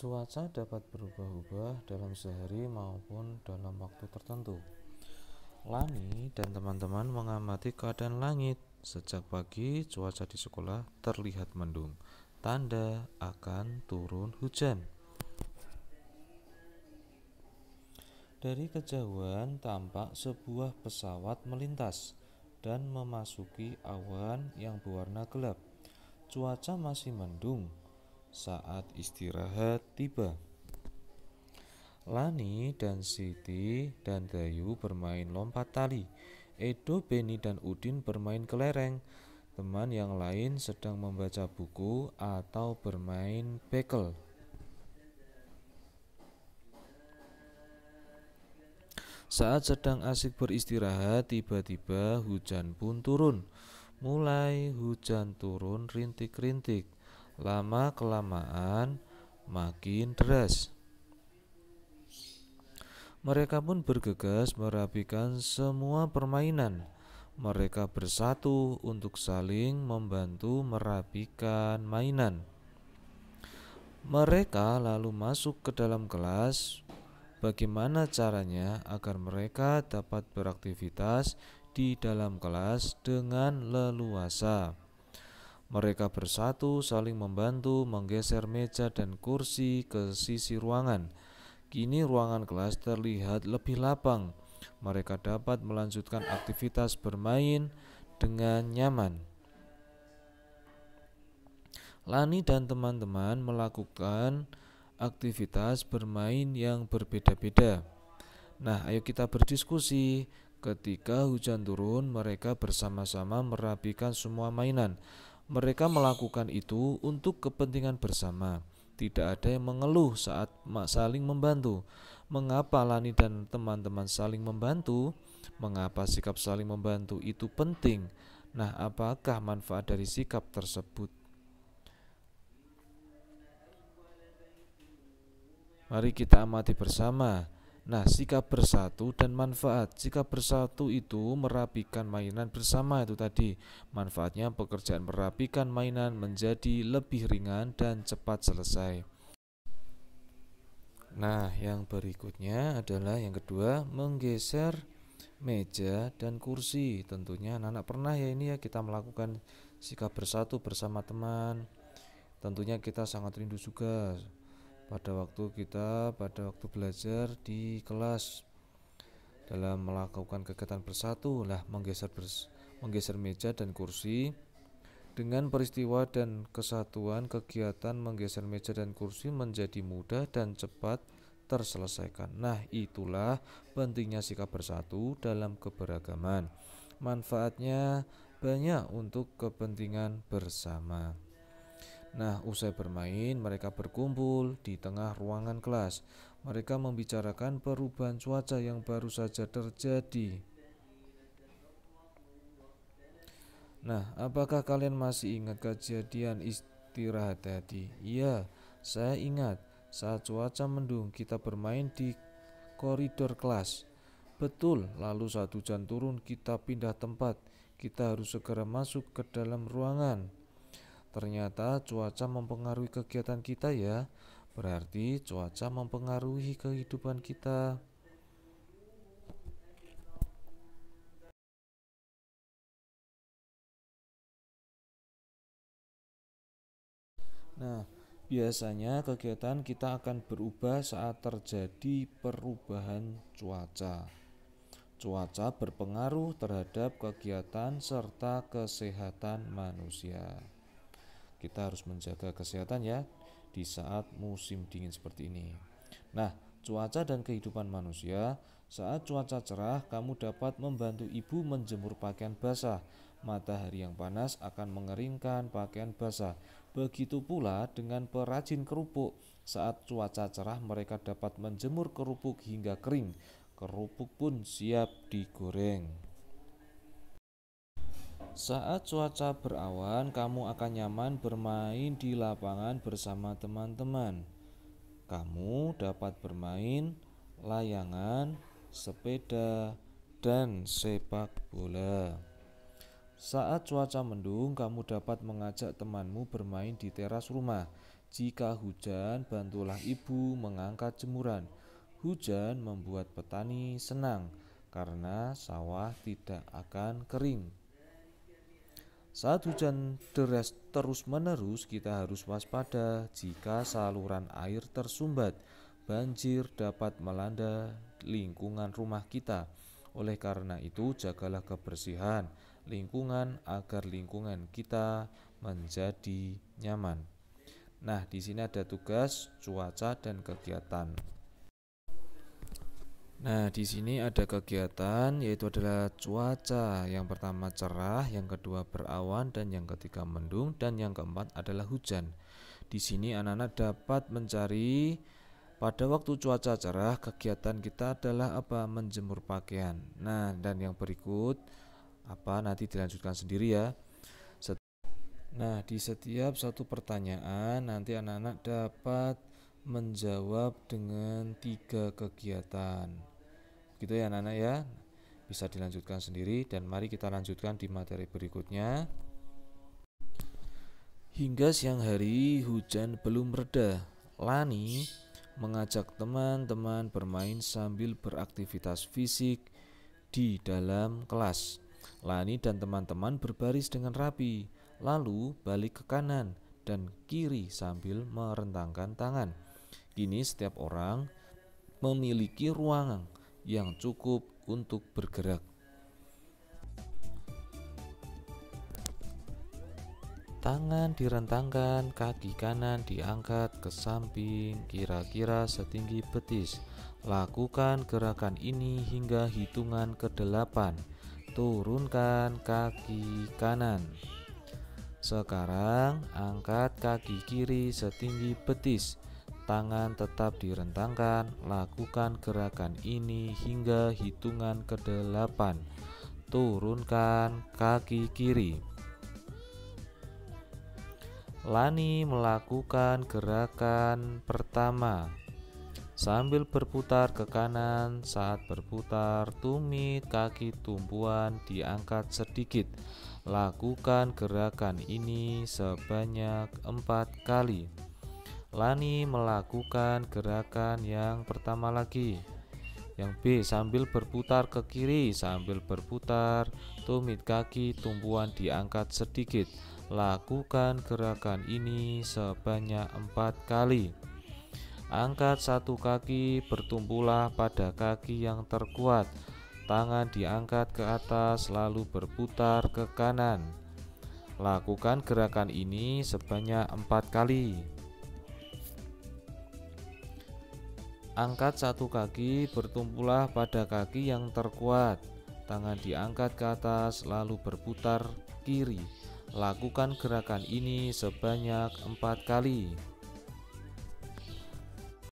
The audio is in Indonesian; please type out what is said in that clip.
Cuaca dapat berubah-ubah dalam sehari maupun dalam waktu tertentu. Lani dan teman-teman mengamati keadaan langit. Sejak pagi, cuaca di sekolah terlihat mendung, tanda akan turun hujan. Dari kejauhan tampak sebuah pesawat melintas dan memasuki awan yang berwarna gelap. Cuaca masih mendung saat istirahat tiba. Lani dan Siti dan Dayu bermain lompat tali. Edo, Beni, dan Udin bermain kelereng. Teman yang lain sedang membaca buku atau bermain bekel. Saat sedang asik beristirahat, tiba-tiba hujan pun turun. Mulai hujan turun rintik-rintik. Lama-kelamaan makin deras. Mereka pun bergegas merapikan semua permainan. Mereka bersatu untuk saling membantu merapikan mainan. Mereka lalu masuk ke dalam kelas. Bagaimana caranya agar mereka dapat beraktivitas di dalam kelas dengan leluasa? Mereka bersatu saling membantu menggeser meja dan kursi ke sisi ruangan. Kini ruangan kelas terlihat lebih lapang. Mereka dapat melanjutkan aktivitas bermain dengan nyaman. Lani dan teman-teman melakukan aktivitas bermain yang berbeda-beda. Nah, ayo kita berdiskusi. Ketika hujan turun, mereka bersama-sama merapikan semua mainan. Mereka melakukan itu untuk kepentingan bersama. Tidak ada yang mengeluh saat saling membantu. Mengapa Lani dan teman-teman saling membantu? Mengapa sikap saling membantu itu penting? Nah, apakah manfaat dari sikap tersebut? Mari kita amati bersama. Nah, sikap bersatu dan manfaat. Sikap bersatu itu merapikan mainan bersama itu tadi. Manfaatnya pekerjaan merapikan mainan menjadi lebih ringan dan cepat selesai. Nah, yang berikutnya adalah yang kedua, menggeser meja dan kursi. Tentunya anak-anak pernah ya ini ya kita melakukan sikap bersatu bersama teman. Tentunya kita sangat rindu juga pada waktu belajar di kelas dalam melakukan kegiatan bersatu lah menggeser meja dan kursi. Dengan peristiwa dan kesatuan, kegiatan menggeser meja dan kursi menjadi mudah dan cepat terselesaikan. Nah, itulah pentingnya sikap bersatu dalam keberagaman. Manfaatnya banyak untuk kepentingan bersama. Nah, usai bermain, mereka berkumpul di tengah ruangan kelas. Mereka membicarakan perubahan cuaca yang baru saja terjadi. Nah, apakah kalian masih ingat kejadian istirahat tadi? Iya, saya ingat. Saat cuaca mendung, kita bermain di koridor kelas. Betul, lalu saat hujan turun, kita pindah tempat. Kita harus segera masuk ke dalam ruangan. Ternyata cuaca mempengaruhi kegiatan kita ya. Berarti cuaca mempengaruhi kehidupan kita. Nah, biasanya kegiatan kita akan berubah saat terjadi perubahan cuaca. Cuaca berpengaruh terhadap kegiatan serta kesehatan manusia. Kita harus menjaga kesehatan ya di saat musim dingin seperti ini. Nah, cuaca dan kehidupan manusia. Saat cuaca cerah, kamu dapat membantu ibu menjemur pakaian basah. Matahari yang panas akan mengeringkan pakaian basah. Begitu pula dengan perajin kerupuk. Saat cuaca cerah, mereka dapat menjemur kerupuk hingga kering. Kerupuk pun siap digoreng. Saat cuaca berawan, kamu akan nyaman bermain di lapangan bersama teman-teman. Kamu dapat bermain layangan, sepeda, dan sepak bola. Saat cuaca mendung, kamu dapat mengajak temanmu bermain di teras rumah. Jika hujan, bantulah ibu mengangkat jemuran. Hujan membuat petani senang karena sawah tidak akan kering. Saat hujan deras terus-menerus, kita harus waspada jika saluran air tersumbat. Banjir dapat melanda lingkungan rumah kita. Oleh karena itu, jagalah kebersihan lingkungan agar lingkungan kita menjadi nyaman. Nah, di sini ada tugas cuaca dan kegiatan. Nah, di sini ada kegiatan yaitu adalah cuaca. Yang pertama cerah, yang kedua berawan, dan yang ketiga mendung, dan yang keempat adalah hujan. Di sini anak-anak dapat mencari pada waktu cuaca cerah, kegiatan kita adalah apa? Menjemur pakaian. Nah, dan yang berikut nanti dilanjutkan sendiri ya. Nah, di setiap satu pertanyaan nanti anak-anak dapat menjawab dengan 3 kegiatan. Gitu ya anak-anak ya. Bisa dilanjutkan sendiri dan mari kita lanjutkan di materi berikutnya. Hingga siang hari hujan belum reda. Lani mengajak teman-teman bermain sambil beraktivitas fisik di dalam kelas. Lani dan teman-teman berbaris dengan rapi, lalu balik ke kanan dan kiri sambil merentangkan tangan. Kini setiap orang memiliki ruang yang cukup untuk bergerak. Tangan direntangkan, kaki kanan diangkat ke samping kira-kira setinggi betis. Lakukan gerakan ini hingga hitungan ke-8. Turunkan kaki kanan. Sekarang angkat kaki kiri setinggi betis. Tangan tetap direntangkan. Lakukan gerakan ini hingga hitungan ke-8. Turunkan kaki kiri. Lani melakukan gerakan pertama sambil berputar ke kanan. Saat berputar, tumit kaki tumpuan diangkat sedikit. Lakukan gerakan ini sebanyak 4 kali. Lani melakukan gerakan yang pertama lagi. Yang B, sambil berputar ke kiri. Sambil berputar, tumit kaki tumpuan diangkat sedikit. Lakukan gerakan ini sebanyak 4 kali. Angkat satu kaki, bertumpulah pada kaki yang terkuat. Tangan diangkat ke atas lalu berputar ke kanan. Lakukan gerakan ini sebanyak 4 kali. Angkat satu kaki, bertumpulah pada kaki yang terkuat. Tangan diangkat ke atas lalu berputar kiri. Lakukan gerakan ini sebanyak 4 kali.